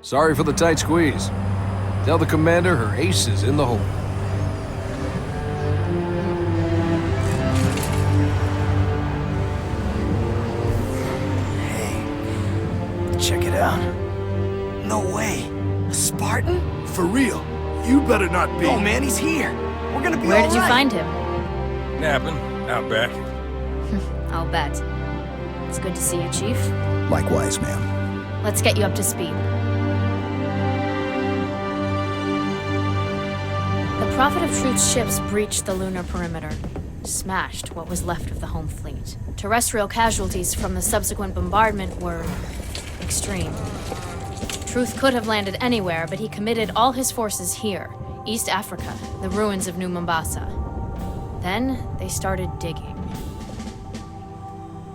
Sorry for the tight squeeze. Tell the commander her ace is in the hole. Hey, check it out. No way. A Spartan? For real. You better not be. Oh man, he's here. We're gonna be Where all did you right. find him? Napping, out back. I'll bet. It's good to see you, Chief. Likewise, ma'am. Let's get you up to speed. The Prophet of Truth's ships breached the lunar perimeter, smashed what was left of the home fleet. Terrestrial casualties from the subsequent bombardment were extreme. Truth could have landed anywhere, but he committed all his forces here, East Africa, the ruins of New Mombasa. Then they started digging.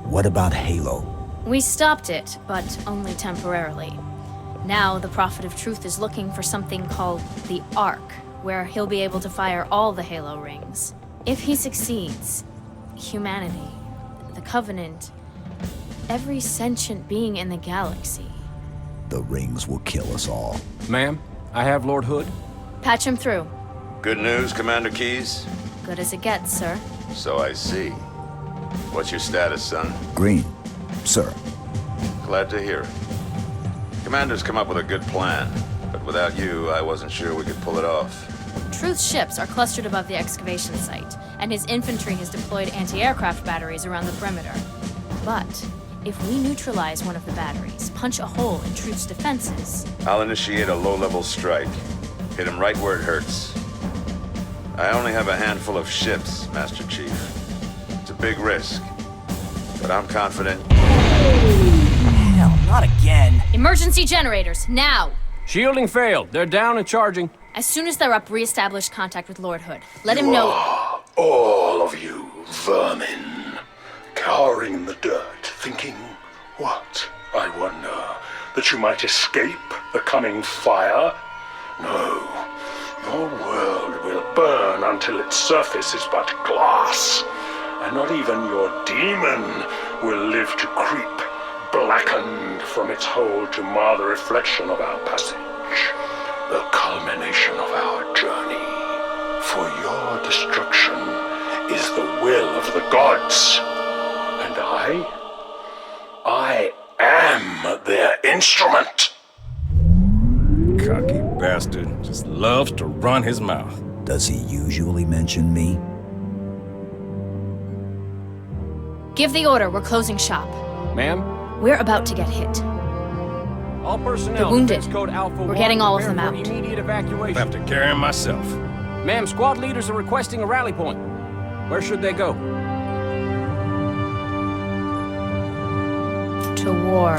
What about Halo? We stopped it, but only temporarily. Now the Prophet of Truth is looking for something called the Ark, where he'll be able to fire all the Halo rings. If he succeeds, humanity, the Covenant, every sentient being in the galaxy. The rings will kill us all. Ma'am, I have Lord Hood. Patch him through. Good news, Commander Keyes? Good as it gets, sir. So I see. What's your status, son? Green, sir. Glad to hear it. Commander's come up with a good plan, but without you, I wasn't sure we could pull it off. Truth's ships are clustered above the excavation site, and his infantry has deployed anti-aircraft batteries around the perimeter. But if we neutralize one of the batteries, punch a hole in Truth's defenses... I'll initiate a low-level strike. Hit him right where it hurts. I only have a handful of ships, Master Chief. It's a big risk, but I'm confident. Hell, not again. Emergency generators, now! Shielding failed. They're down and charging. As soon as they're up, re-establish contact with Lord Hood. Let him know... All of you vermin, cowering in the dirt, thinking, what, I wonder, that you might escape the coming fire? No, your world will burn until its surface is but glass, and not even your demon will live to creep, blackened from its hole to mar the reflection of our passage, the culmination of our journey. For your destruction is the will of the gods, and I am their instrument. Cocky bastard just loves to run his mouth. Does he usually mention me? Give the order, we're closing shop. Ma'am, We're about to get hit. all personnel. The wounded. defense code Alpha We're 1, getting all of them prepare for out. Immediate I'll evacuation. have to carry him myself. Ma'am, squad leaders are requesting a rally point. Where should they go? To war.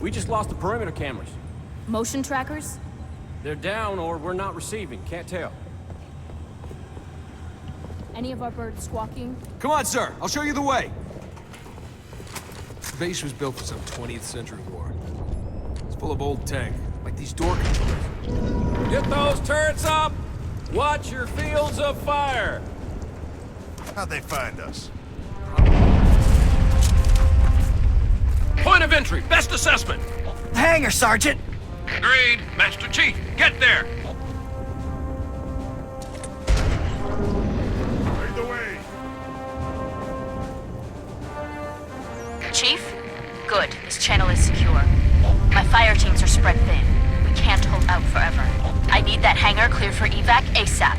We just lost the perimeter cameras. Motion trackers? They're down or we're not receiving. Can't tell. Any of our birds squawking? Come on, sir. I'll show you the way. This base was built for some 20th century war. It's full of old tech, like these door controls. Get those turrets up! Watch your fields of fire! How'd they find us? Point of entry, best assessment. The hangar, Sergeant. Agreed. Master Chief, get there. Lead the way. Chief? Good. This channel is secure. My fire teams are spread thin. We can't hold out forever. I need that hangar cleared for evac ASAP.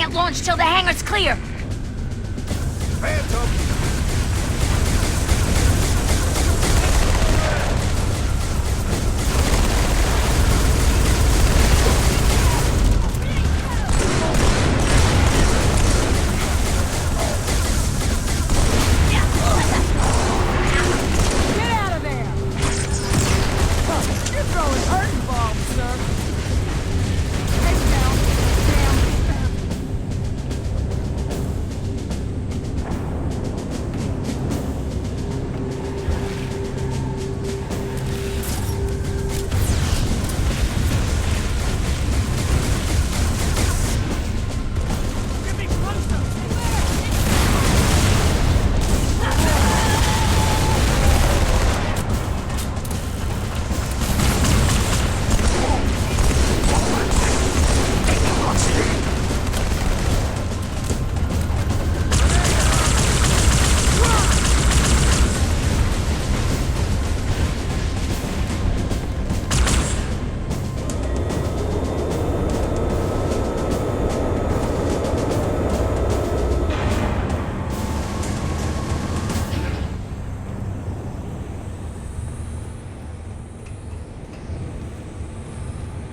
can't launch till the hangar's clear. Phantom! Get out of there! Huh, you're throwing hurting bombs, sir. Heads down. Get me closer!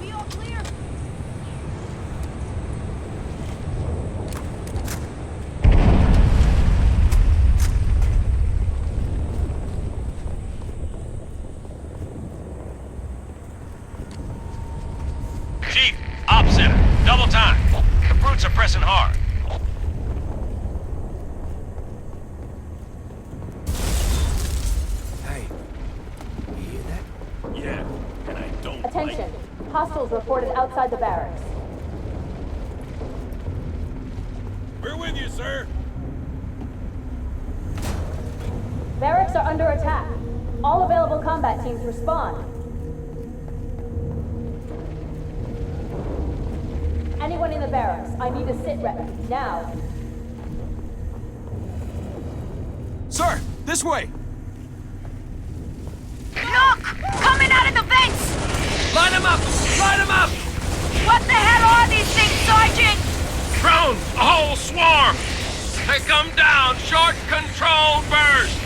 We all clear? Chief, op center. Double time. The brutes are pressing hard. Hey, you hear that? Yeah, and I don't Attention. Hostiles reported outside the barracks. We're with you, sir. Barracks are under attack. All available combat teams respond. Anyone in the barracks, I need a sit rep. Now. Sir, this way! Look! Coming out of the vents! Line them up! Line them up! What the hell are these things, Sergeant? Drones! A whole swarm! They come down! Short control burst!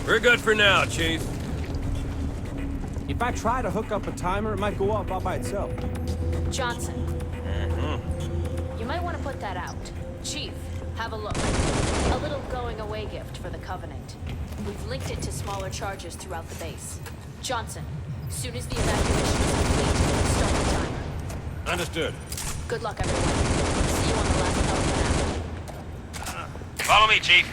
We're good for now, Chief. If I try to hook up a timer, it might go off all by itself. Johnson. You might want to put that out. Chief, have a look. A little going-away gift for the Covenant. We've linked it to smaller charges throughout the base. Johnson, soon as the evacuation is complete, start the timer. Understood. Good luck, everyone. See you on the last element after. Follow me, Chief.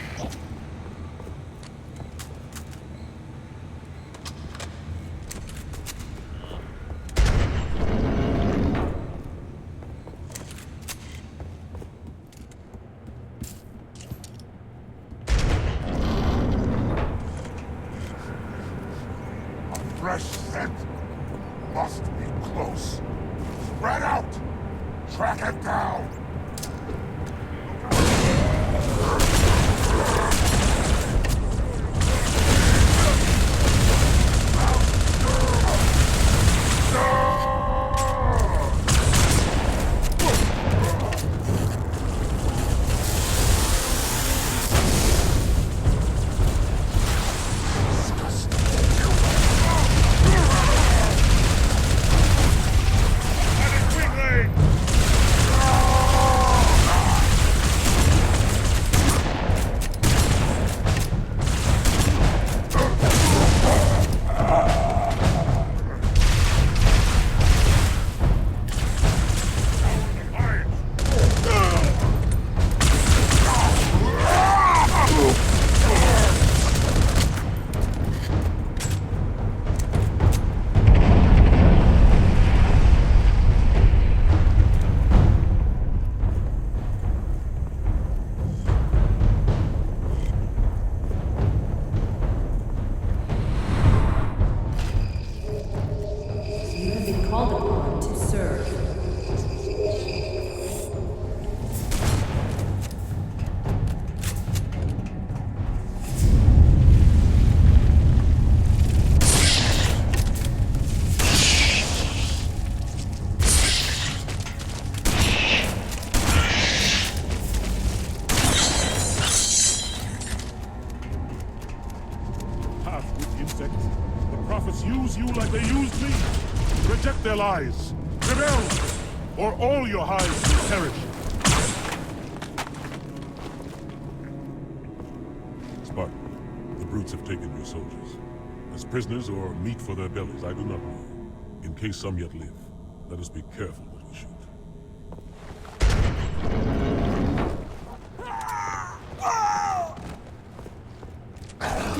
Fresh scent must be close. Spread out! Track it down! Called upon to serve. prophets use you like they used me? Reject their lies. Rebel, or all your hives will perish. Spartan, the brutes have taken your soldiers. As prisoners or meat for their bellies, I do not know. In case some yet live, let us be careful what we shoot.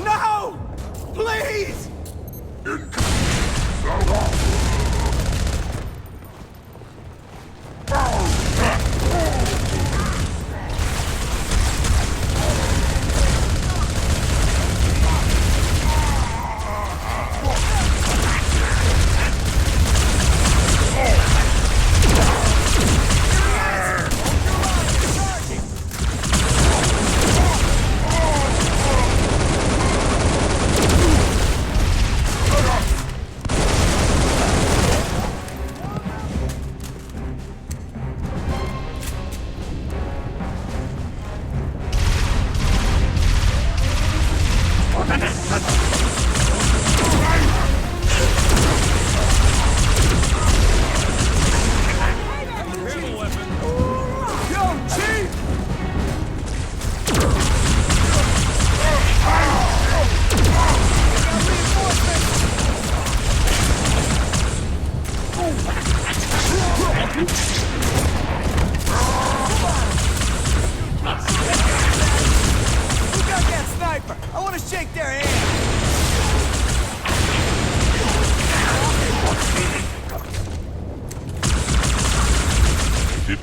No! Please!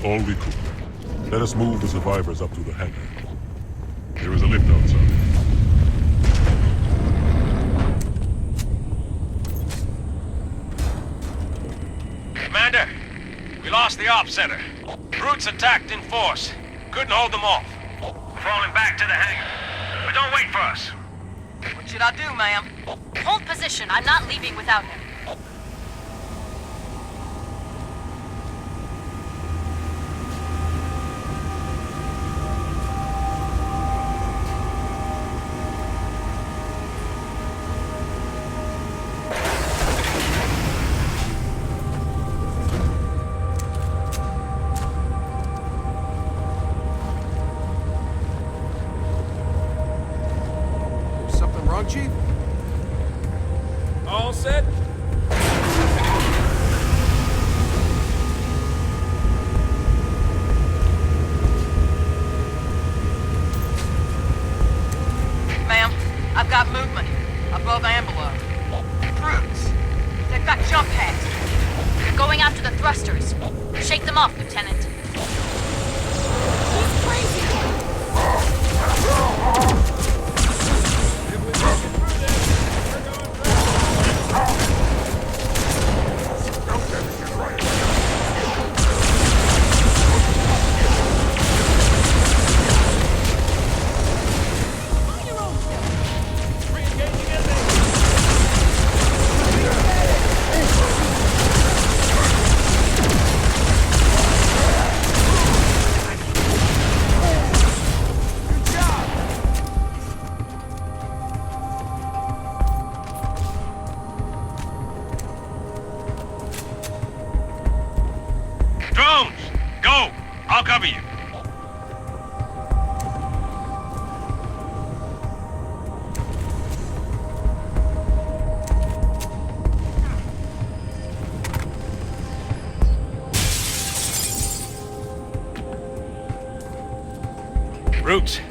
All we could. Let us move the survivors up to the hangar. There is a lift outside. Commander, we lost the ops center. Brutes attacked in force. Couldn't hold them off. We're falling back to the hangar. But don't wait for us. What should I do, ma'am? Hold position. I'm not leaving without him. Chief? All set? Ma'am, I've got movement above Ambler. Brutes. They've got jump pads. They're going after the thrusters. Shake them off, Lieutenant. He's crazy! I'll cover you. Brutes,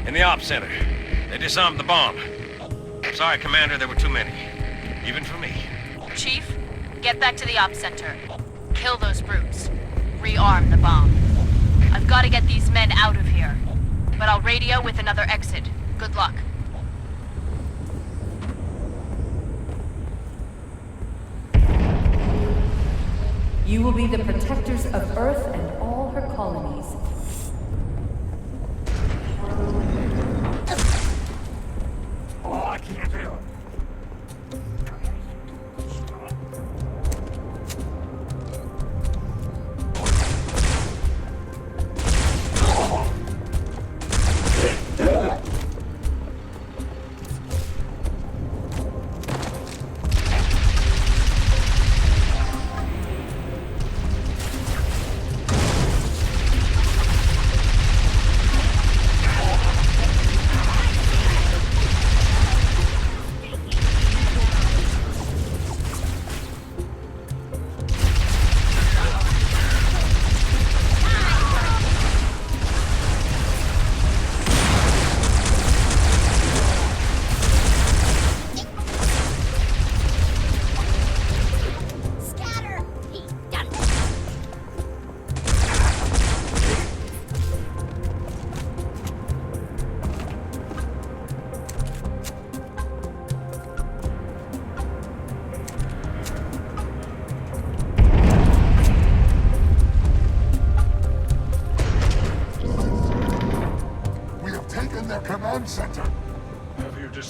in the ops center. They disarmed the bomb. Sorry, Commander, there were too many. Even for me. Chief, get back to the ops center. Kill those brutes. Rearm the bomb. I've got to get these men out of here. But I'll radio with another exit. Good luck. You will be the protectors of Earth and all her colonies. Oh, I can't do it.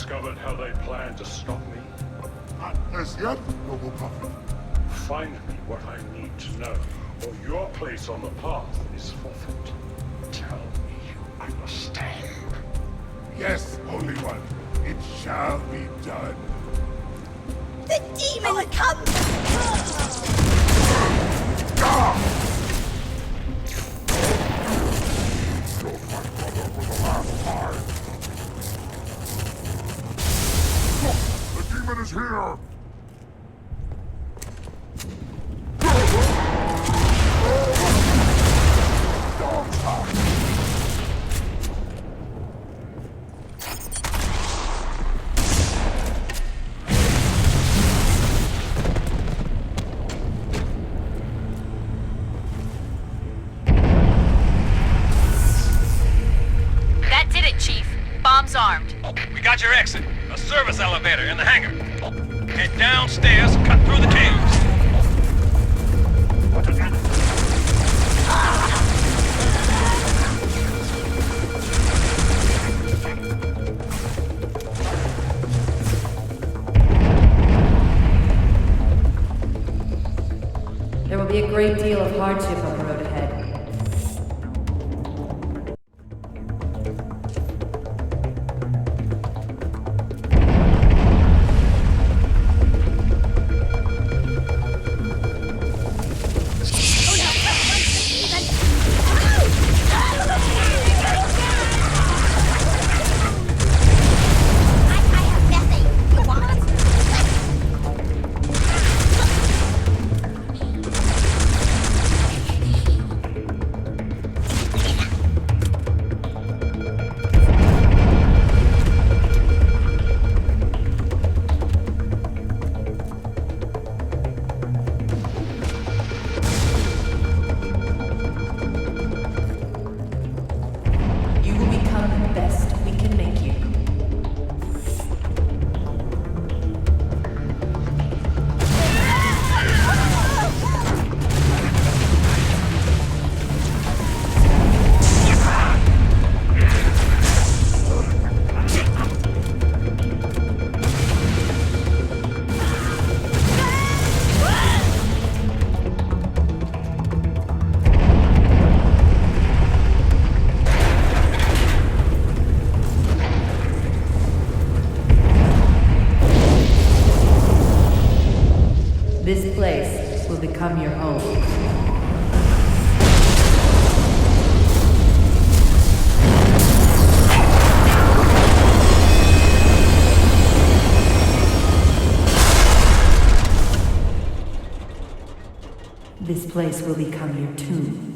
discovered how they plan to stop me? Not as yet, noble prophet. Find me what I need to know, or your place on the path is forfeit. Tell me you understand. Yes, Holy One. It shall be done. The demon comes! Killed my brother for the last time. Look, the demon is here! That did it, Chief. Bomb's armed. We got your exit. A service elevator in the hangar. Head downstairs, cut through the caves. There will be a great deal of hardship on the road ahead. This place will become your home. This place will become your tomb.